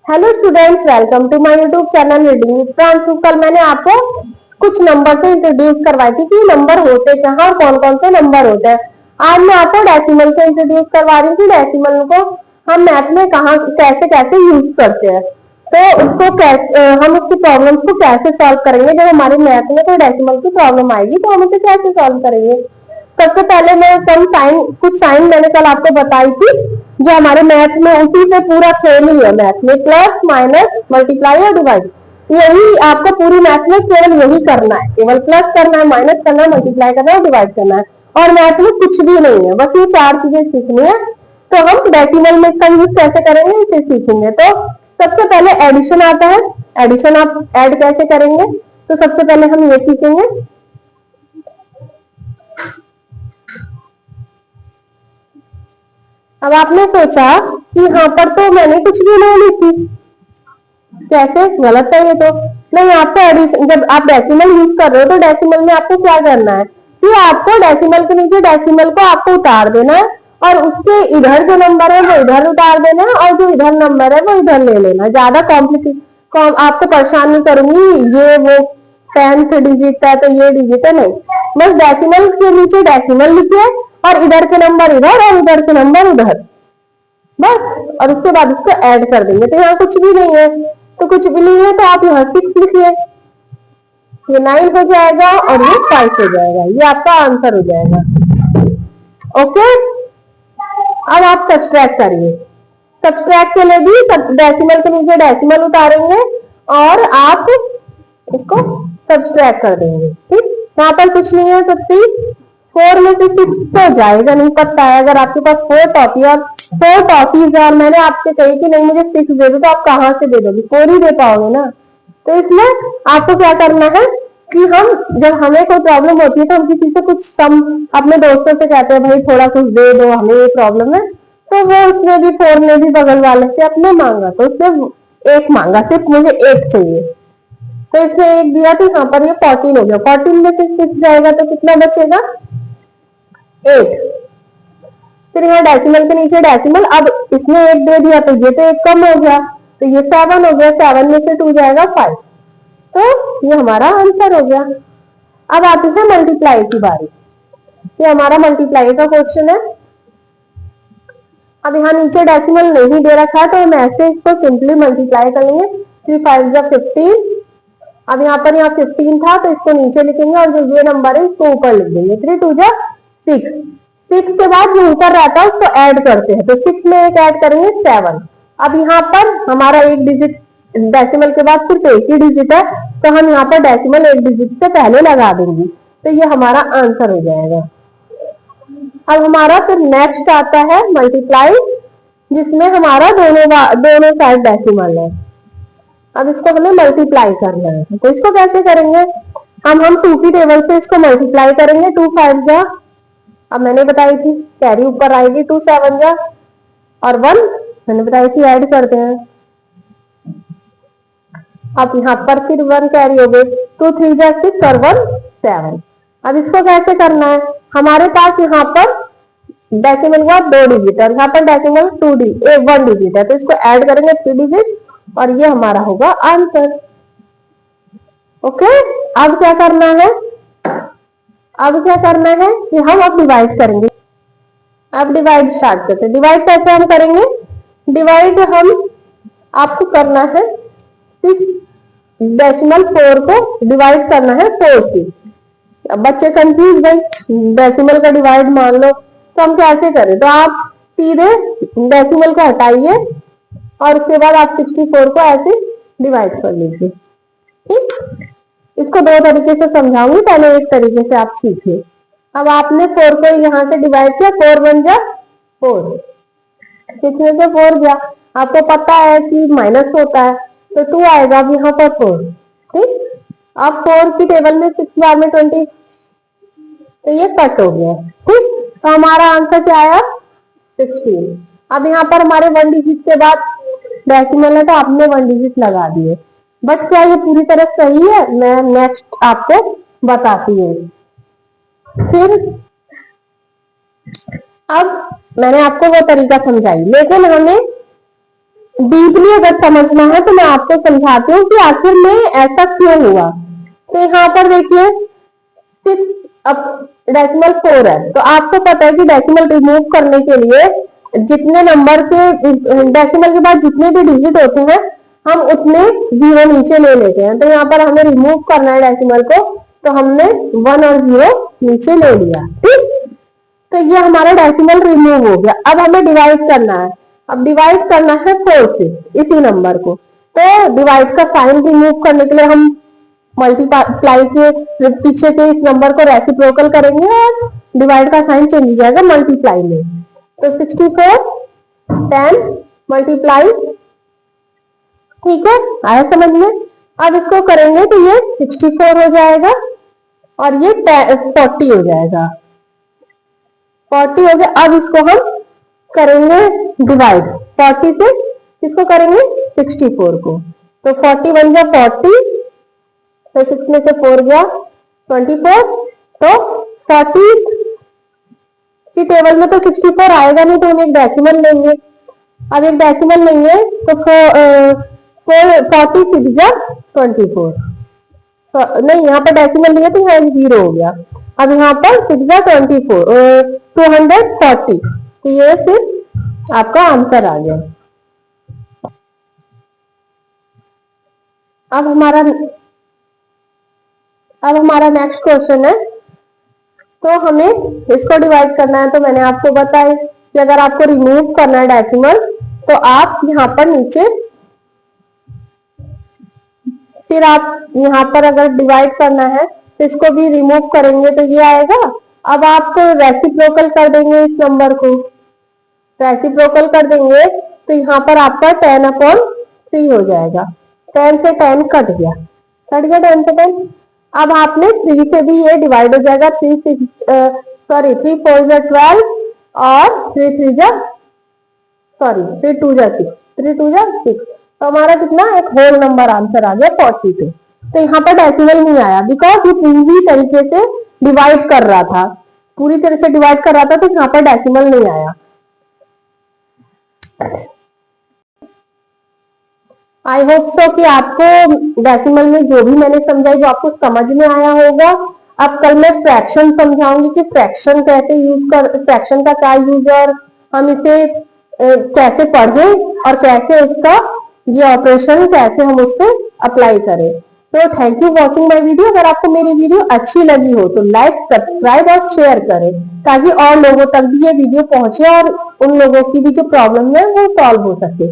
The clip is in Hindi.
Hello students, welcome to my YouTube channel reading with Pranshu. कल मैंने आपको कुछ नंबर से इंट्रोड्यूस करवाई थी कि नंबर होते क्या हैं और कौन कौन से नंबर होते हैं। आज मैं आपको डेसिमल से इंट्रोड्यूस करवा रही थी। डेसिमल को हम मैथ में कहाँ कैसे कैसे यूज करते हैं, तो उसको कैसे हम उसकी प्रॉब्लम्स को कैसे सॉल्व करेंगे। जब हमारे मैथ में कोई डेसिमल की प्रॉब्लम आएगी तो हम उसे कैसे सॉल्व करेंगे। सबसे पहले मैं कुछ साइन मैंने कल आपको बताई थी जो हमारे मैथ में, उसी से पूरा खेल ही है मैथ में, प्लस माइनस मल्टीप्लाई और डिवाइड। यही आपको पूरी मैथ में केवल यही करना है, केवल प्लस करना है, माइनस करना है, मल्टीप्लाई करना है और डिवाइड करना है। और मैथ में कुछ भी नहीं है, बस ये चार चीजें सीखनी है। तो हम डेसिमल में इसका यूज कैसे करेंगे इसे सीखेंगे। तो सबसे पहले एडिशन आता है। एडिशन आप ऐड कैसे करेंगे, तो सबसे पहले हम ये सीखेंगे। अब आपने सोचा कि यहाँ पर तो मैंने कुछ भी नहीं लिखी, कैसे, गलत है ये तो। नहीं, आपको एडिशन, जब आप डेसिमल यूज कर रहे हो तो डेसिमल में आपको क्या करना है कि आपको डेसिमल के नीचे डेसिमल को आपको उतार देना है और उसके इधर जो नंबर है वो इधर उतार देना है और जो इधर नंबर है वो इधर ले लेना। ज्यादा कॉम्प्लिकेट आपको परेशान नहीं करूंगी, ये वो 10th डिजिट है तो ये डिजिट है, नहीं। बस डेसिमल के नीचे डेसिमल लिखिए और इधर के नंबर इधर और उधर के नंबर उधर, बस। और उसके बाद इसको ऐड कर देंगे। तो यहाँ कुछ भी नहीं है, तो कुछ भी नहीं है तो आप यहाँ 6 लिखिए, ये 9 हो जाएगा और ये 5 हो जाएगा। ये आपका आंसर हो जाएगा। ओके, अब आप सब्सट्रैक्ट करिए। सब्सट्रैक्ट के लिए भी डेसिमल के नीचे डेसिमल उतारेंगे और आप इसको सब्सट्रैक्ट कर देंगे। ठीक, यहाँ पर कुछ नहीं है। 4 में से 6 तो जाएगा नहीं, पता है। अगर आपके पास 4 टॉफी और 4 टॉफीज है और मैंने आपसे कही कि नहीं मुझे 6 दे दो, तो आप कहाँ से दे दोगे, 4 ही दे पाओगे ना। तो इसमें आपको क्या करना है कि हम, जब हमें कोई प्रॉब्लम होती है तो हम किसी से कुछ सम अपने दोस्तों से कहते हैं भाई थोड़ा कुछ दे दो, हमें ये प्रॉब्लम है। तो वो उसने भी 4 ने भी बगल वाले से अपने मांगा, तो उसने 1 मांगा, सिर्फ मुझे 1 चाहिए, तो इसने 1 दिया। तो यहाँ पर ये 14 हो गया। 14 में से 6 जाएगा तो कितना बचेगा, 8। फिर यहाँ डेसिमल के नीचे डेसिमल, अब इसने 1 दे दिया तो ये तो 1 कम हो गया, तो ये 7 हो गया। 7 में से 2 जाएगा 5, तो ये हमारा आंसर हो गया। अब आती है मल्टीप्लाई की बारी। ये हमारा मल्टीप्लाई का क्वेश्चन है। अब यहाँ नीचे डेसिमल नहीं दे रखा है तो हम ऐसे इसको सिंपली मल्टीप्लाई कर लेंगे। 3 5 जा 15। अब यहाँ पर 15 था तो इसको नीचे लिखेंगे और जो ये नंबर है इसको ऊपर लिख देंगे। 3 2 जा 6। 6 के बाद जो ऊपर रहता है उसको ऐड करते हैं, तो 6 में एक ऐड करेंगे 7। अब यहाँ पर हमारा एक डिजिट, डेसिमल के बाद सिर्फ एक ही डिजिट है, तो हम यहाँ पर डेसिमल एक डिजिट से पहले लगा देंगे, तो ये हमारा आंसर हो जाएगा। अब हमारा फिर नेक्स्ट आता है मल्टीप्लाई, जिसमें हमारा दोनों साइड डेसिमल है। अब इसको हमें मल्टीप्लाई करना है, तो इसको कैसे करेंगे, हम 2 की टेबल से इसको मल्टीप्लाई करेंगे। 2 5 जा, अब मैंने बताई थी कैरी ऊपर आएगी, 2 7 जा और 1 मैंने बताई थी ऐड करते हैं। अब यहाँ पर फिर 1 कैरी हो गए, 2 3 जा 6 और 1 7। अब इसको कैसे करना है, हमारे पास यहाँ पर डेसिमल का 2 डिजिट है, यहाँ पर डेसिमल 1 डिजिट है, तो इसको ऐड करेंगे 3 डिजिट और ये हमारा होगा आंसर। ओके, अब क्या करना है, अब क्या करना है कि हम अब डिवाइड करेंगे। अब डिवाइड स्टार्ट करते हैं। डिवाइड कैसे हम करेंगे, डिवाइड हम आपको करना है डेसिमल 4 को डिवाइड करना है 4 से। अब बच्चे कंफ्यूज, भाई डेसिमल का डिवाइड मान लो तो हम कैसे करें, तो आप सीधे डेसिमल को हटाइए और उसके बाद आप 64 को ऐसे डिवाइड कर लीजिए। ठीक, इसको 2 तरीके से समझाऊंगी, पहले एक तरीके से आप सीखिए। अब आपने 4 को यहाँ से डिवाइड किया, 4 बन जा 4, 6 में से 4 गया। आपको पता है कि माइनस होता है तो 2 आएगा, अब यहाँ पर 4। ठीक, अब 4 की टेबल में 6 बार में 20, तो ये कट हो गया। ठीक, तो हमारा आंसर क्या आया, 16। अब यहाँ पर हमारे 1 डिजिट के बाद डेसिमल है तो आपने 1 डिजिट लगा दिए, बट क्या ये पूरी तरह सही है, मैं नेक्स्ट आपको बताती हूँ। फिर अब मैंने आपको वो तरीका समझाई, लेकिन हमें डीपली अगर समझना है तो मैं आपको समझाती हूँ कि आखिर में ऐसा क्यों हुआ। तो यहाँ पर देखिए, अब डेसिमल 4 है, तो आपको पता है कि डेसिमल रिमूव करने के लिए जितने नंबर के डेसिमल के बाद जितने भी डिजिट होते हैं हम उतने जीरो नीचे ले लेते हैं। तो यहाँ पर हमें रिमूव करना है डेसिमल को, तो हमने 1 और 0 नीचे ले लिया। ठीक, तो ये हमारा डेसिमल रिमूव हो गया। अब हमें डिवाइड करना है। अब डिवाइड करना है 4 से इसी नंबर को। तो डिवाइड का साइन रिमूव करने के लिए हम मल्टीप्लाई के पीछे के इस नंबर को रेसिप्रोकल करेंगे और डिवाइड का साइन चेंज हो जाएगा मल्टीप्लाई में। तो 64 10 मल्टीप्लाई, ठीक है, आया समझ में। अब इसको करेंगे तो ये 64 हो जाएगा और ये 40 हो जाएगा। 40 हो गया। अब इसको हम करेंगे डिवाइड 40 से, इसको करेंगे 64 को। तो 40 बन गया 40, तो 6 में से 4 गया 24। तो 40 की टेबल में तो 64 आएगा नहीं, तो हम एक डेसिमल लेंगे। अब एक डेसिमल लेंगे तो 40 6 जा 24, नहीं यहाँ पर डेसिमल लिया तो यहाँ 0 हो गया। अब यहाँ पर 6 जा 24 240, तो ये फिर आपका आंसर आ गया। अब हमारा नेक्स्ट क्वेश्चन है, तो हमें इसको डिवाइड करना है। तो मैंने आपको बताया कि अगर आपको रिमूव करना है डेसिमल तो आप यहाँ पर नीचे, फिर आप यहाँ पर अगर डिवाइड करना है तो इसको भी रिमूव करेंगे तो ये आएगा। अब आप रेसिप्रोकल कर देंगे इस नंबर को, रेसिप्रोकल कर देंगे तो यहाँ पर आपका 10/3 हो जाएगा। 10 से 10 कट गया, 10 से 10। अब आपने 3 से भी ये डिवाइड हो जाएगा। 3 4 जा 12 और 3 2 जा 6, 3 2 जा 6। तो हमारा कितना, एक होल नंबर आंसर आ गया 42। तो यहाँ पर डेसिमल नहीं आया बिकॉज ये पूरी तरीके से डिवाइड कर रहा था, पूरी तरह से डिवाइड कर रहा था, तो यहाँ पर डेसिमल नहीं आया। आई होप सो कि आपको डेसिमल में जो भी मैंने समझाई वो आपको समझ में आया होगा। अब कल मैं फ्रैक्शन समझाऊंगी कि फ्रैक्शन कैसे फ्रैक्शन का क्या यूज है और हम इसे कैसे पढ़ें और कैसे उसका ये ऑपरेशन कैसे हम उस पर अप्लाई करें। तो thank you watching my video. अगर आपको मेरी वीडियो अच्छी लगी हो तो लाइक सब्सक्राइब और शेयर करें ताकि और लोगों तक भी ये वीडियो पहुंचे और उन लोगों की भी जो प्रॉब्लम है वो सॉल्व हो सके।